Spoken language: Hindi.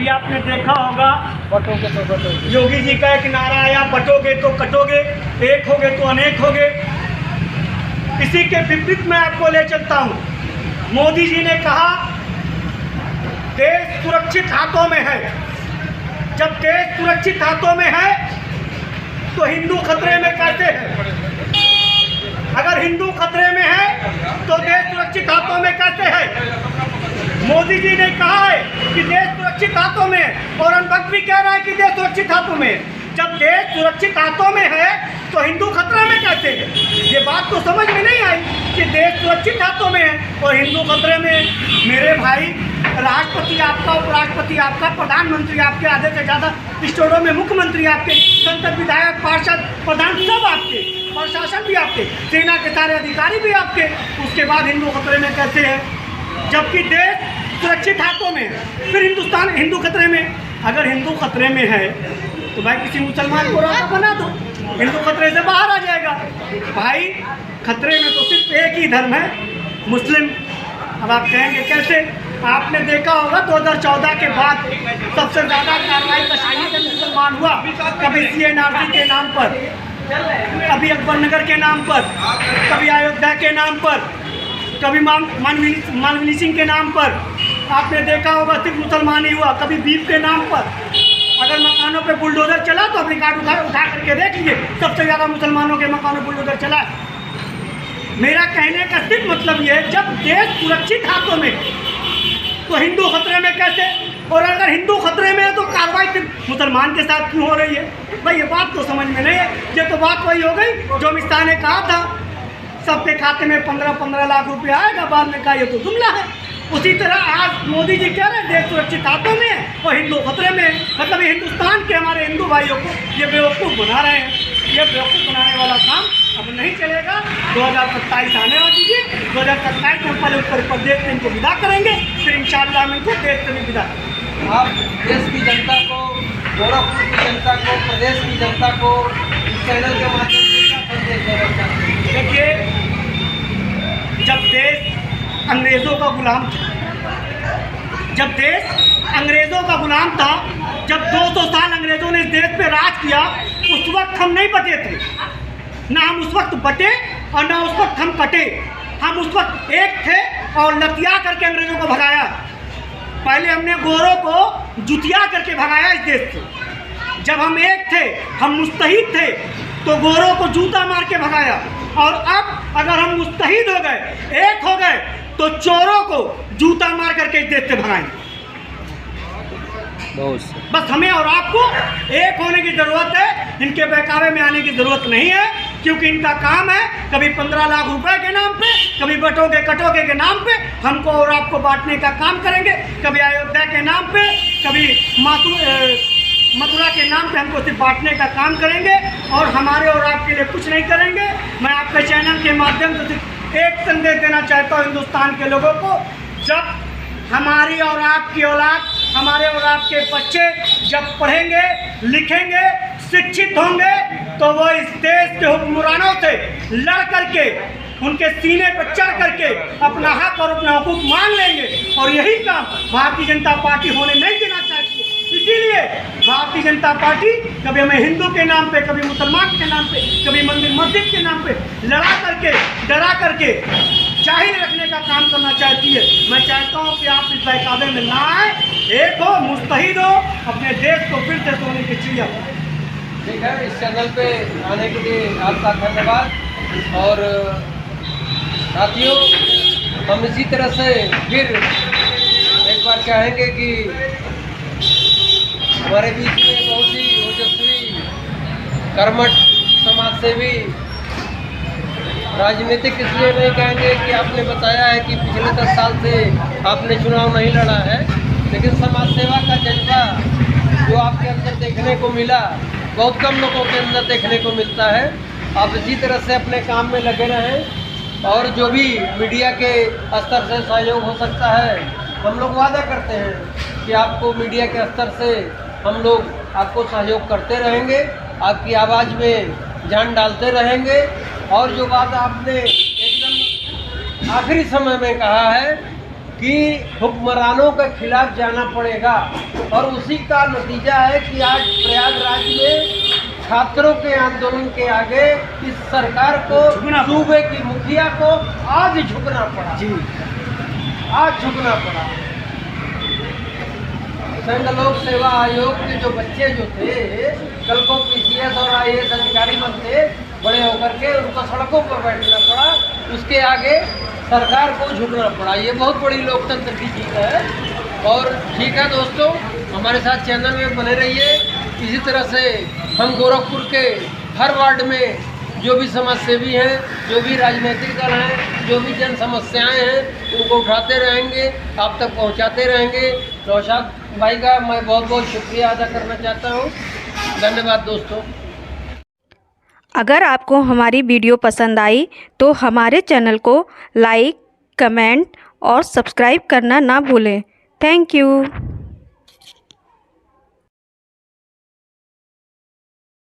अभी आपने देखा होगा बटोगे तो बटोगे, योगी जी का एक नारा आया, बटोगे तो कटोगे, एक होगे तो अनेक होगे। इसी के विपरीत मैं आपको ले चलता हूँ। मोदी जी ने कहा देश सुरक्षित हाथों में है। जब देश सुरक्षित हाथों में है तो हिंदू खतरे में कैसे है? अगर हिंदू खतरे में है तो देश सुरक्षित हाथों में कैसे है? मोदी जी ने कहा है कि देश सुरक्षित हाथों में है और अनुभव भी कह रहा है कि देश सुरक्षित हाथों में है। जब देश सुरक्षित हाथों में है तो हिंदू खतरे में कैसे है? ये बात तो समझ में नहीं आई कि देश सुरक्षित हाथों में है और हिंदू खतरे में है। मेरे भाई, राष्ट्रपति आपका, उपराष्ट्रपति आपका, प्रधानमंत्री आपके, आधे से ज़्यादा स्टेटों में मुख्यमंत्री आपके, संसद, विधायक, पार्षद, प्रधान सब आपके, प्रशासन भी आपके, सेना के सारे अधिकारी भी आपके। उसके बाद हिंदू खतरे में कैसे है? जबकि देश सुरक्षित हाथों में है, फिर हिंदुस्तान हिंदू खतरे में। अगर हिंदू खतरे में है तो भाई किसी मुसलमान को राजा बना दो, हिंदू खतरे से बाहर आ जाएगा। भाई खतरे में तो सिर्फ एक ही धर्म है, मुस्लिम। अब आप कहेंगे कैसे? आपने देखा होगा 2014 के बाद सबसे ज़्यादा कार्रवाई कश्मीर में मुसलमान हुआ। कभी CNRC के नाम पर, कभी अकबरनगर के नाम पर, कभी अयोध्या के नाम पर, कभी मानवी सिंह के नाम पर। आपने देखा होगा सिर्फ मुसलमान ही हुआ। कभी बीफ के नाम पर, अगर मकानों पे बुलडोजर चला तो अपनी कार्ड उठा करके देख लीजिए, सबसे ज़्यादा मुसलमानों के मकानों बुलडोजर चला। मेरा कहने का सिर्फ मतलब ये है, जब देश सुरक्षित हाथों में तो हिंदू खतरे में कैसे? और अगर हिंदू खतरे में है तो कार्रवाई सिर्फ मुसलमान के साथ क्यों हो रही है? भाई ये बात तो समझ में नहीं है। ये तो बात वही हो गई जो अमित शाह ने कहा था, सबके खाते में 15-15 लाख रुपया आएगा, बाद में कहा ये तो जुमला है। उसी तरह आज मोदी जी कह रहे हैं देश सुरक्षित हाथों में है और हिंदू खतरे में है। मतलब ये हिंदुस्तान के हमारे हिंदू भाइयों को ये बेवकूफ़ बना रहे हैं। ये बेवकूफ़ बनाने वाला काम अब नहीं चलेगा। 2027 आने वाली है, 2027 में पहले उत्तर प्रदेश से इनको विदा करेंगे, फिर इंशाअल्लाह हम इनको देश से भी विदा करेंगे। आप देश की जनता को, गोरखपुर की जनता को, प्रदेश की जनता को इस चैनल के माध्यम से क्या संदेश देना चाहते हैं? देखिए, जब देश अंग्रेज़ों का गुलाम था, जब देश अंग्रेज़ों का गुलाम था, जब 200 साल अंग्रेज़ों ने इस देश पे राज किया, उस वक्त हम नहीं बटे थे। ना हम उस वक्त बटे और ना उस वक्त हम कटे। हम उस वक्त एक थे और लतिया करके अंग्रेज़ों को भगाया। पहले हमने गोरों को जुतिया करके भगाया इस देश से। जब हम एक थे, हम मुस्तहिद थे, तो गोरों को जूता मार के भगाया। और अब अगर हम मुस्तहिद हो गए, एक हो गए, तो चोरों को जूता मार करके इस देश से भगाएंगे। बस हमें और आपको एक होने की ज़रूरत है, इनके बहकावे में आने की ज़रूरत नहीं है। क्योंकि इनका काम है कभी 15 लाख रुपए के नाम पे, कभी बटोगे कटोगे के नाम पे हमको और आपको बांटने का काम करेंगे। कभी अयोध्या के नाम पे, कभी मथुरा के नाम पे हमको सिर्फ बांटने का काम करेंगे और हमारे और आपके लिए कुछ नहीं करेंगे। मैं आपके चैनल के माध्यम से सिर्फ एक संदेश देना चाहता हूँ हिंदुस्तान के लोगों को। जब हमारी और आपकी औलाद, हमारे और आपके बच्चे जब पढ़ेंगे, लिखेंगे, शिक्षित होंगे, तो वो इस देश के हुक्मरानों से लड़ करके, उनके सीने पर चढ़ करके अपना हक और अपना हुकूक मांग लेंगे। और यही काम भारतीय जनता पार्टी होने नहीं देना चाहती है। इसीलिए भारतीय जनता पार्टी कभी हमें हिंदू के नाम पे, कभी मुसलमान के नाम पे, कभी मंदिर मस्जिद के नाम पे लड़ा करके, डरा करके जाहिर रखने का काम करना चाहती है। मैं चाहता हूँ कि आप इस बहकावे में ना आए, एक हो, मुस्तहिद हो, अपने देश को फिर से सोने की चिड़िया। ठीक है, इस चैनल पे आने के लिए आपका धन्यवाद। और साथियों, हम इसी तरह से फिर एक बार चाहेंगे कि हमारे बीच में बहुत ही ओजस्वी, कर्मठ समाजसेवी, राजनीतिक इसलिए नहीं कहेंगे कि आपने बताया है कि पिछले 10 साल से आपने चुनाव नहीं लड़ा है, लेकिन समाज सेवा का जज्बा जो आपके अंदर देखने को मिला, बहुत कम लोगों के अंदर देखने को मिलता है। आप इसी तरह से अपने काम में लगे रहें और जो भी मीडिया के स्तर से सहयोग हो सकता है, हम लोग वादा करते हैं कि आपको मीडिया के स्तर से हम लोग आपको सहयोग करते रहेंगे, आपकी आवाज़ में जान डालते रहेंगे। और जो बात आपने एकदम आखिरी समय में कहा है कि हुक्मरानों के खिलाफ जाना पड़ेगा। और उसी का नतीजा है कि आज प्रयागराज में छात्रों के आंदोलन के आगे इस सरकार को, सूबे की मुखिया को आज झुकना पड़ा जी, आज झुकना पड़ा। संघ लोक सेवा आयोग के जो बच्चे जो थे, कल को पीसीएस और आईएएस अधिकारी बनते, बड़े होकर के उनको सड़कों पर बैठना पड़ा, उसके आगे सरकार को झुकना पड़ा। ये बहुत बड़ी लोकतंत्र की जीत है। और ठीक है दोस्तों, हमारे साथ चैनल में बने रहिए। इसी तरह से हम गोरखपुर के हर वार्ड में जो भी समाजसेवी हैं, जो भी राजनीतिक दल हैं, जो भी जन समस्याएं हैं, उनको उठाते रहेंगे, आप तक पहुंचाते रहेंगे। नौशाद भाई का मैं बहुत बहुत शुक्रिया अदा करना चाहता हूं। धन्यवाद दोस्तों। अगर आपको हमारी वीडियो पसंद आई तो हमारे चैनल को लाइक, कमेंट और सब्सक्राइब करना ना भूलें। Thank you.